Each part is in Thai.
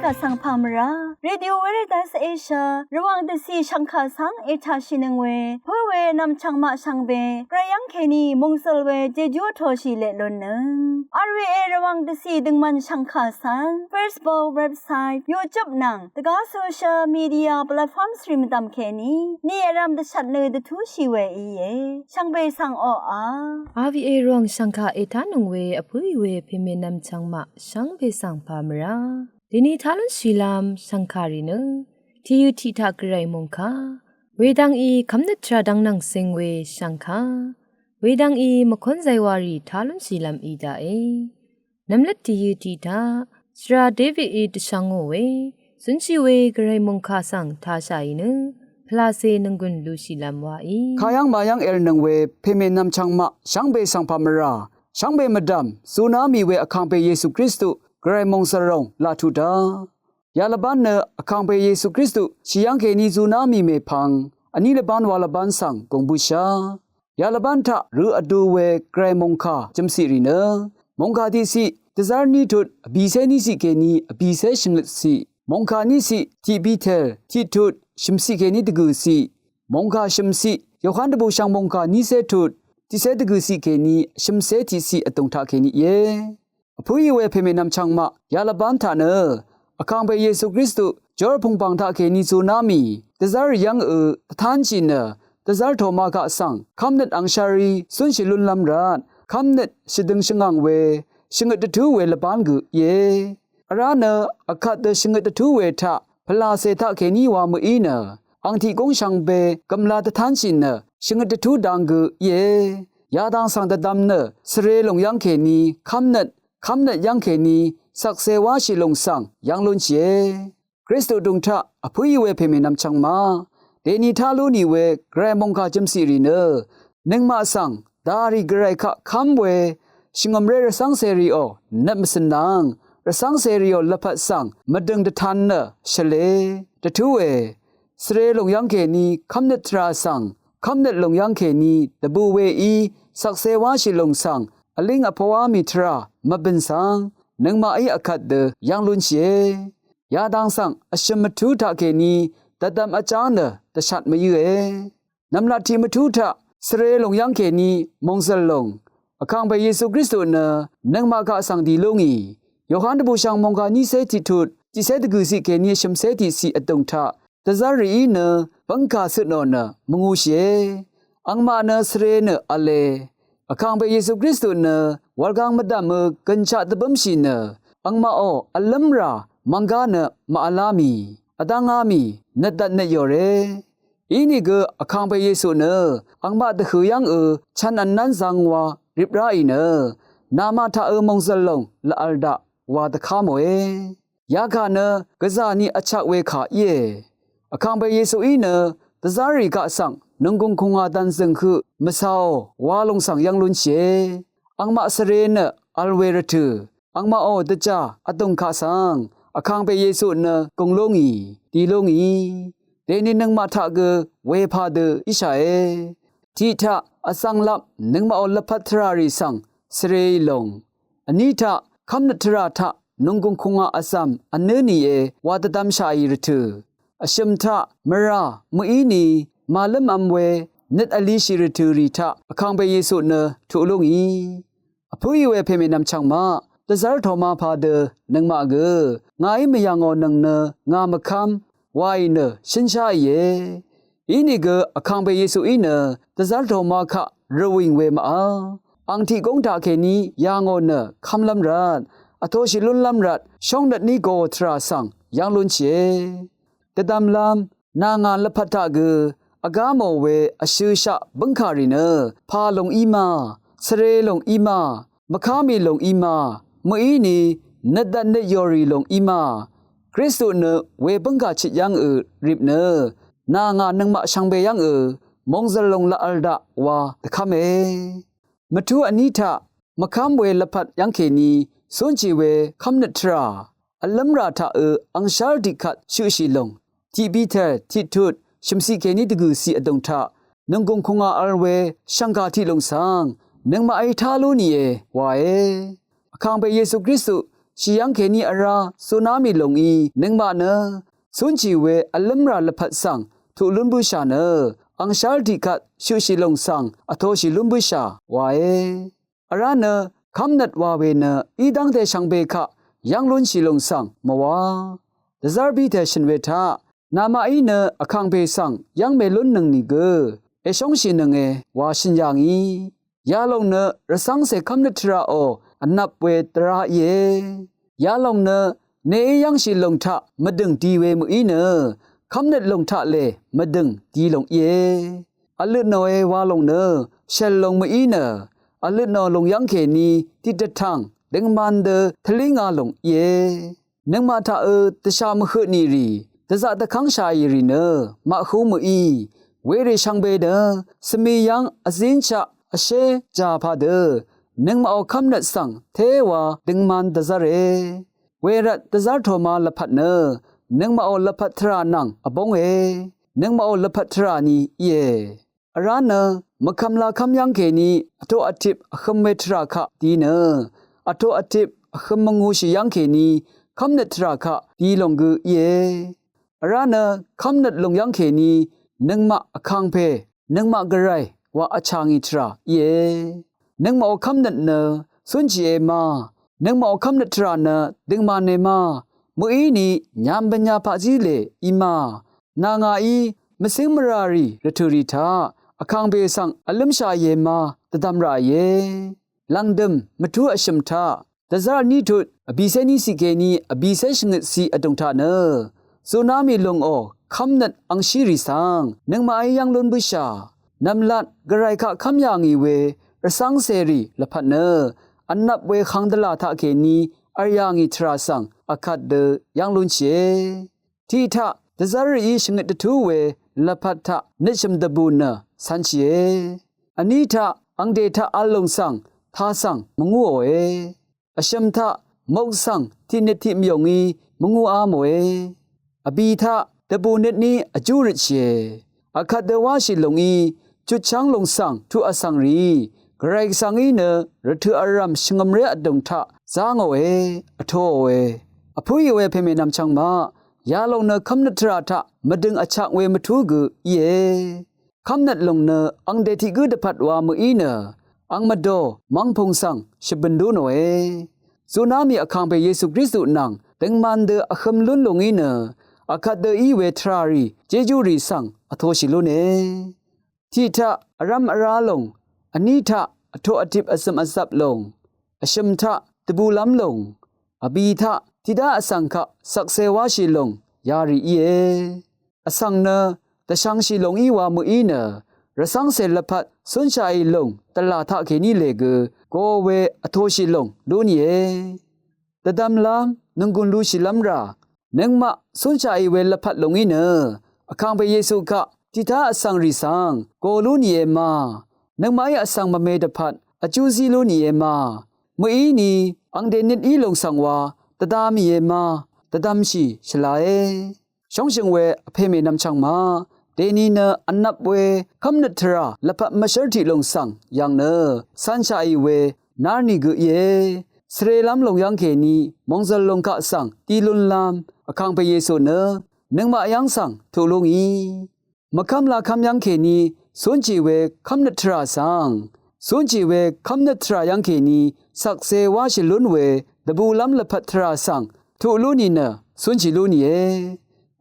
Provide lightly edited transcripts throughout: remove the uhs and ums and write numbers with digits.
กะสังพามราเรดิโอเวเรตัสเอเชียระวังเดซีชังคาสังเอชาชินึงเวเพื่อเวนำชังมาชังเบกระยังเคนีมงสลเวเจจูโทชิเลลนนึงอาร์วีเอระวังเดซีดึงมันชังคาสัง Facebook เว็บไซต์ YouTube นังตะกาโซเชียลมีเดียแพลตฟอร์มสตรีมตามเคนีนี่รำเดชัดเลยเดทูชีเวอีเยชังเบสังออา RVA รองชังคาเอทานุงเวอพุยเวเพเมนำชังมาชังเบสังพามราดินีทาลุนชีลามชังคารีนึทียูทีทากรายมงคาเวดังอีคำนึกตราดังนังเซงเวชังคาเวดังอีมคอนไซวารีทาลุนชีลามอีดาเอนำเล็ดทียูทีทาสราเดวิดอีดชังโอเวสุนชีเวกรายมงคาสังทาชายนึพลาเซนังกุนลูชีลามวาอีขายังมายังนังเวเพเมนำชังมาชังเบสังพามราชังเบมดัมสุนามีเวอคังเปเยซูคริสต์กรายมงสรงลาทุดายาลบันเนอคังเปเยซูคริสต์ชิยังเคนีสุนามีเมพังอันนี้ละบันวาลบันสังกงบุชายาลบันทะหรืออดูเวกรายมงคาจำสิริเนมงคาที่สิตซาร์นีทุดบีเซนิสิเกนีบีเซชิงลสิมงคานิสิทีบีเทลที่ทุดชิมสิเกนีตกุสิมงคาชิมสิยคันตบูชังมงคานิเซทุดที่เซตกุสิเกนีชิมเซที่สิอตงทาเกนีเยอพุยเวเพเมนำชังมายาลบันทาเนอคังเปเยซูคริสต์จอร์พงปังทาเกนีซูนามีตซาร์ยังทานจินตซาร์โทมากะสังคำเน็ตอังชารีสุนชิลุนลำรานคำเน็ตชิดึงชงังเวชงดทูเวลบันกุเยอราเนอคัดเดชงดทูเวทะพลาเซทาเกนีวามุอีเนอังที่กงชังเบกำลาตทานจินชงดทูดังกุเยยาดังสังตดำสเรลงยังเกนีคำเน็ตยังเขนีสักเซวาชิลงสังยังลุนเจคริสต์ดุงทะอภุยเวเพเมนำชังมาเดนีทาลูนีเวแกรมงคาจำสิริเนนึงมาสังดาริกรคะคำเวชิงอมเรรสังเซริโอนับมสนังรสังเซริโอละพัดสังมาดึงดทันเนเชเลตะทูเวสเรลงยังเขนีคำเนตราสังคำเนตลงยังเขนีตะบูเวอีสักเซวาชิลงสังอลิงอภวามิทรามาเป็นสังนึงมาไออคัดเดยังลุนเชยาดังสังอชมทูทาเกนีตะดำอาจารย์ตะชัดมาอยู่นำลาทีมทูทะสเรลงยังเกนีมงสลงอคังไปเยซูคริสต์นึงมากะสังดีลงอียอหันตบูชังมงกานิเซติทุดจิเซตกุสิเกนีชมเซติสีอตงทะตะซารีเนบังกาสุดนมงูเชอังมาเนสเรเนอเลอคังไปเยซูคริสต์วัลกังมดามกันชาตบัมชินอังมาโออัลลัมรามังกานมาอลามีอดังอามีนัดดันเนยอเรอีนี่ก็อคังไปเยซูอังมาตะคือยังฉันอันนั้นสังวาริบราอีนามาทามงสลงละอัลดาวาตะคามเวยากานกะซานีอชักเวขาเยอคังไปเยซูตะซาริกะสังนงกงคงอาดันซึงคือมะซาววาลงสังยังลุนเชอังมาสเรนอัลเวรทูอังมาโอตะจาอตงคาสังอคังไปเยซูกงลงอีดีลงอีเดนินึงมาทะกเวพาเดอิชาทีทะอสังลับนึงมาโอละพัทราริสังสเรลงอันนี้ทะคำนทราทะนงกงคงอาอสัมอันเนนีวาตตัมชาอิรทูอชมทะมรามุอีนีมาลมอัมเวเน็ตอลีชิรทูริทะอคังไปเยซูทุลงอีอภุยเวเพเมนำชังมาตะซาร์ทอมาพาเดนังมาเกงายมยังอนังงามะคัมวายชินชาเยอีนี่กอคังไปเยซูตะซาร์ทอมาคะรวิงเวมาอังที่กงทาเคนียังอคำลำรัดอโทชิลุนลำรัดช่องดัดนี้โกทราสังยังลุนเชตะดำลำนางานละพัทธะกอากาโมเวอชูชะบังคาริพาลงอีมาสเรลงอีมามะคามีลงอีมามุอีนีนัดดันเนยอรีลงอีมาคริสตุเวบังกาชิยังริบนางานังมะชังเบยังมงซลงละอัลดาวาตะคาเมมะทุอนิทะมะคามเวละพัดยังเคนีสุนจิเวคัมนตราอัลลัมราทะอังชาร์ดิคัดชูชิลงทีบีเททิทุดชิมซีเคนีตกุสีอดงทะนงกงคงอาอัลเวชังกาทิลงสังนึงมาไอทาลูนีวาอคังไปเยซูคริสต์ ชียังเคนีอาราสุนามีลงอีนึงมาเนสุนจีเวอลัมราละพัดสังทุลุนบุชาเนอังชาลดิกัดชูชิลงสังอโทชิลุนบุชาวาเออาราเนคำนัดวาเวเนอีดังเตชังเบคะยังลุนชิลงสังมาวาเดซาร์บีเทชินเวทานามาอีเนอคังเบสังยังเมลุนนึงนิเกเอชงชินึงเอวาชินยังอียาลงเนระสังเสคำนัดทราโออันนับเวตราเยยาลงเนเนยังชิลงทะมะดึงดีเวมุอีเนคำนัดลงทะเลมะดึงดีลงเยอลึนโนเอวาลงเนเชลลงมุอีเนอลึนโนลงยังเคนีติดทังดึงมันเดทลิงาลงเยนึงมาทะตะชามะขนีรีตะซะตะคังชายรีเนมะคูมุอีเวเรชังเบเดสมียังอซินชะအရှဲကြဖာဒနင်းမအောခမ်နတ်ဆန်သေဝါဒင်းမန်ဒဇရေဝေရတ်ဒဇာထောမာလဖတ်နနင်းမအောလဖတ်ထရာနန်အဘုံေနင်းမအောလဖတ်ထရာနီယေအရနမခမ်လာခမ်ယန်ကေနီအတောအတိအခမေထရာခဒီနအတောအတိအခမငူရှိယန်ကေနီခမ်နတ်ထရာခဒီလုံကူယေအရနခမ်နတ်လုံယန်ကေနီနင်းမအခန်းဖေနင်းမဂရိုင်ว่าอชางิตราเยนึงมาเอาคำนัดเนสุนจีเอมานึงมาเอาคำนัดทราเนดึงมาเนมามืออีนี่ยามปัญญาภาจีเลอีมานางาอีมสิงมรารีรทุริธาอคังเบสังอลัมชาเยมาตะดำราเยลังดมมทุอชมทาตะซานีทุอบีเซนีสิเกนีอบีเซชงึสีอดงทาเนสุนามีลงโอคำนัดอังชิริสังนึงมาอียังลุนบุชานำลัดกระไรคะคำอย่างอีเวรสังเสรีละพันเนอันนับเวขังดลาทะเกนีอารยังอีทราสังอาคัดเดยังลุนเชที่ทะดซารีชงดทูเวละพัทะนิชมดบูเนสันเชอันนี้ทะอังเดทะอัลลงสังทาสังมงูโอเออชมทะมกสังที่นิติมยงอีมงูอาโมเออบีทะดบูเนนี้อจูริเชอาคัดเดวาชิลงอีจุดช้างลงสังทุอสังรีกระไรสังอีเนรทุอารามชงมเรอดงทะจางโอเออโทโอเออพุยเวเพเมนำชังมายาลงเนคำนัทราทะมดึงอชักเวมทุกุเยคำนัดลงเนอังเดทิกุดพัดวามืออีเนอังมโดมังพงสังชบันดูโนเอสุนามีอคังเปเยซูคริสต์นังตึงมันเดอคำลุนลงอีเนอาคัดเดอีเวทรารีเจจูรีสังอโทชิลุเนที่ทะอรัมอราลงอันนี้ทะอโทอทิบอสมอสับลงอชมทะตบูลัมลงอบีทะทิดาอสังคะสักเซวาชิลงยารีเยอสังเนตะชังชิลงอีวามุอีเนระสังเซลพัดสุนชายลงตลาทะเคนีเลกโกเวอโทชิลงลุนเยตะดำลามนึงกุนลูชิลัมรานึงมะสุนชายเวลพัดลงอีเนอคังเปเยซูคะทิทาอสังริสังโกลุนเยมานังไม้อสังมะเมดพัดอจูซีลุนเยมามืออีนีอังเดนิดอีลงสังวาตะดามีเยมาตะดำชีฉลาเอช่องเชิงเวอเพเมนำชังมาเดนีเนอันนับเวคำนัทราละพัดมะเชรติลงสังยังเนสันชาอีเวนานิกุเยสเรลัมลงยังเคนีมองซลลงกะสังตีลุนลามอคังเปเยซูเนนึงมายังสังทุลุงอีมะคำลาคำยังเคนีสุนจีเวคำนัทราสังสุนจีเวคำนัทรายังเคนีสักเซวาชิลุนเวดบูลัมละพัทราสังทุลุนีเนสุนจีลุนเย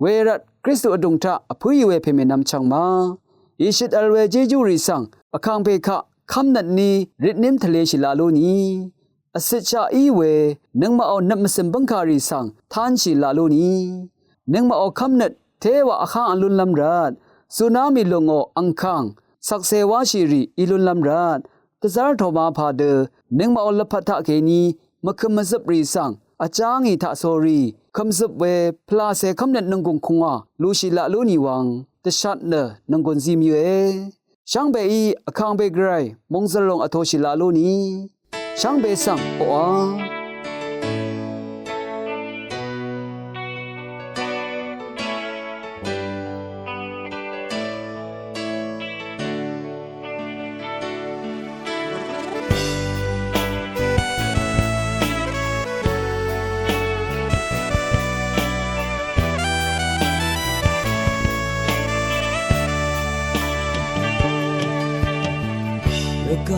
เวรัตคริสตุอดงทะอภุยเวเพเมนำชังมาอิชิตอลเวเจจูริสังอคังเปคะคำนัดนี้ริดนิมทะเลชิลาลุนีอสิชาอีเวนึงมาเอานับมสิมบังคาริสังทานชิลาลุนีนึงมาเอาคำนัดเทวะอคังอลุนลัมรัดสุนามิลงโออังคังสักเซวาชิริอิลุนลัมรัดตะซาร์โทมาพาเดนึงมาเอาละพัทะเกนีมะคมซับรีสังอาจางอีทะโซรีคำซับเวพลาเซคำนัดนึงกุงคงอาลูชิละลูนีวังตะชัดเนนึงกุนซิมยูเอช่างเบอีอคังเบไกรมงซลงอโทชิละลูนีช่างเบสังโออา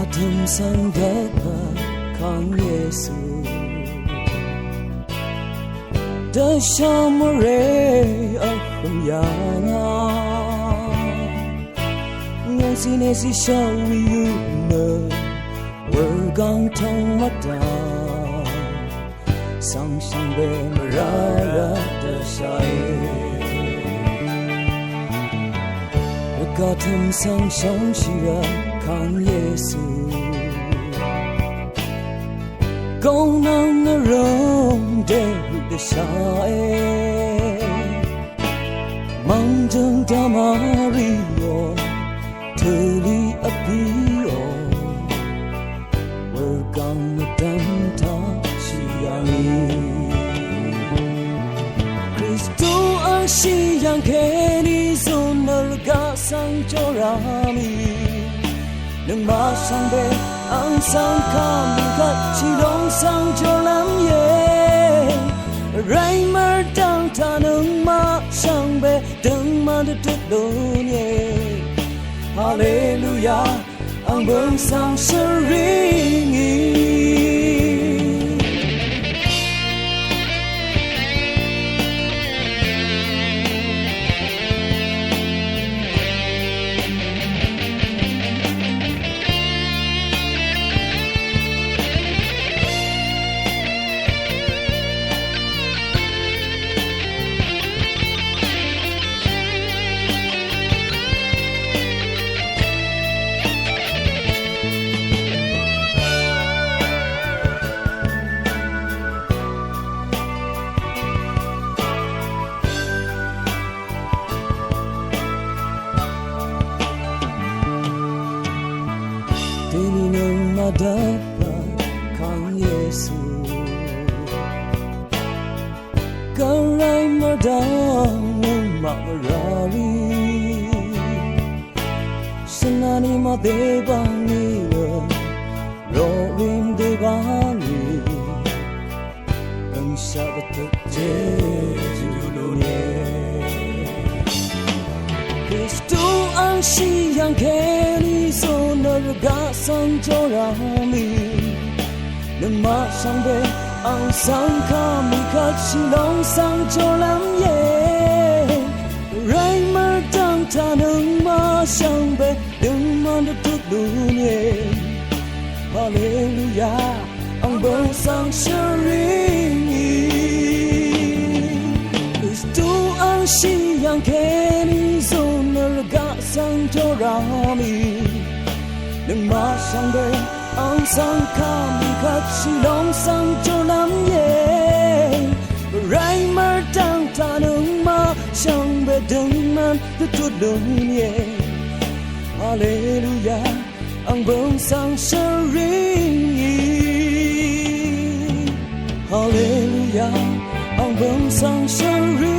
같은 상대가 강 예수 더샤머레 아흠야나 ngasine시 샤위유너 월강통마다 상상배 마라라 더샤에 같은 상상시라 강 예수 공항으로 대르샤에 망정 다마리요 들이 앞이요 월강무담 다시양이 그리스도 아시양 괜히 손을 가상조라미 능마상배 앙상감같이 롱상조람예 라이말 땅타는 마상배 등마드 뜻도니 할렐루야 앙봉상스링이 대니는 마다바 강 예수 가라이마다 마라리 신나니마 대방이와 로림 대방이 응샤부터 제주로네 그리스도 안시양 괜히 손을 가상조라미 능마상배 앙상감이 같이 롱상조람예 라이말 땅타는 마상배 능만도 뜻눈예 할렐루야 앙봉상셔링이 그리스도 안시양 괜히 손을 가상조라미 능마상배 앙상감이 같이 롱상조람예 라이말 땅타는 마상배 등만 뜻도는예 할렐루야 앙봉상셔링이 할렐루야 앙봉상셔링이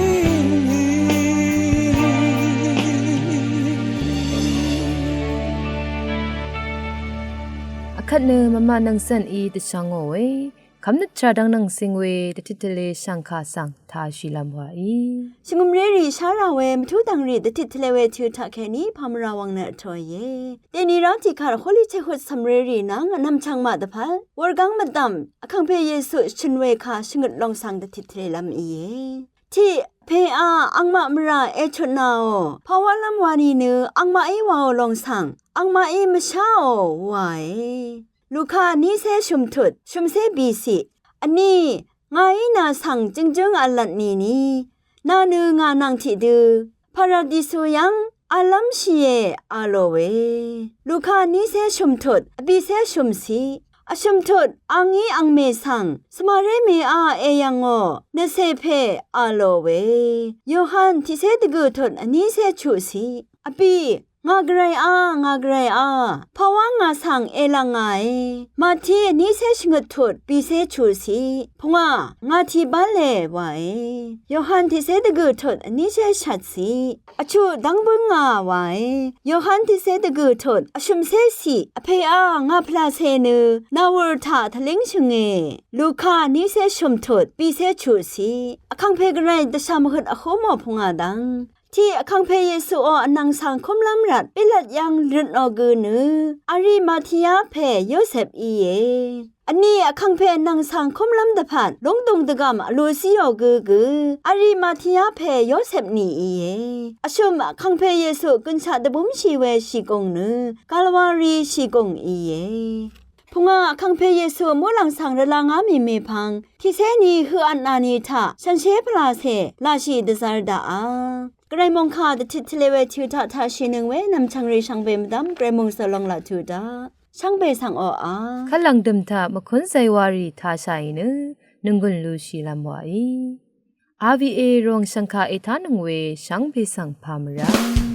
akhatne mama nang san i de chango we kamnat chadang nang singwe de titele shankha sang tha shilamwa i Shingumreri sharawe mtudangri the titlewe tu takeni pamrawang na toye. Deni rati kar holy chehut samreri nang namchangma the pal. Wargang madam akangpe yesu chinwe ka shingut longsang the title lam iye. Ti pe a angma mra echunao. Pawalam wani nu angma e wao longsang. Angma e mashao wae. Luka ni se shumtut shumse bisi. Ani ngai na sang jingjung alat ni. 나는 나낭티드 파라디소양 알람시에 알로웨 루카 니세 shum톳 비세 shum시 아shum톳 앙이 앙메상 스마레메아 에양어 네세페 알로웨 요한 티세드그톳 니세 추시 아비 ngagrai pawanga sang elangai mathi ni se shingathut pi se chusi phunga ngathi bale wae yohan thi se degu thot ni se shatsi achu dangbunga wae yohan thi se degu thot ashum se si aphe a nga phla se nu nawur tha thling shunge lukha ni se shum thot pi se chusi akhang phe grai da samhut akhomo phunga dang ที่อคังเพเยซูออนังสังคมลำรัดปิลัดยังรุนออกือนืออาริมาทิยาเพโยเซฟอีเยอันนี้อคังเพนังสังคมลำดะพันลงตรงตะกามลูซิออกืออาริมาทิยาเพโยเซฟนี่อีเยอชุมอคังเพเยซูกุนชาตะบุมชีเวชีกงนือกาลวารีชีกงอีเยพงาคังเพเยซูมัวหลังสังระลางามีเมพังที่เซนีคืออันนานีทาฉันเชพลาเซลาชีดซาร์ดากรายมงคาดทิทเลเวทิวทาทาชินึงเวนำชังรีชังเบมดัมกรายมงสลองลาทูดาช่างเบสังออา ခလန်ဒမ်တာမခွန်းဆိုင်ဝါရီထားဆိုင်နနငွန်လူရှိလမ်ဝါဤ RVA ရောင်စံခါအေထာနငွေရှန်ဖေဆန်ဖာမရာ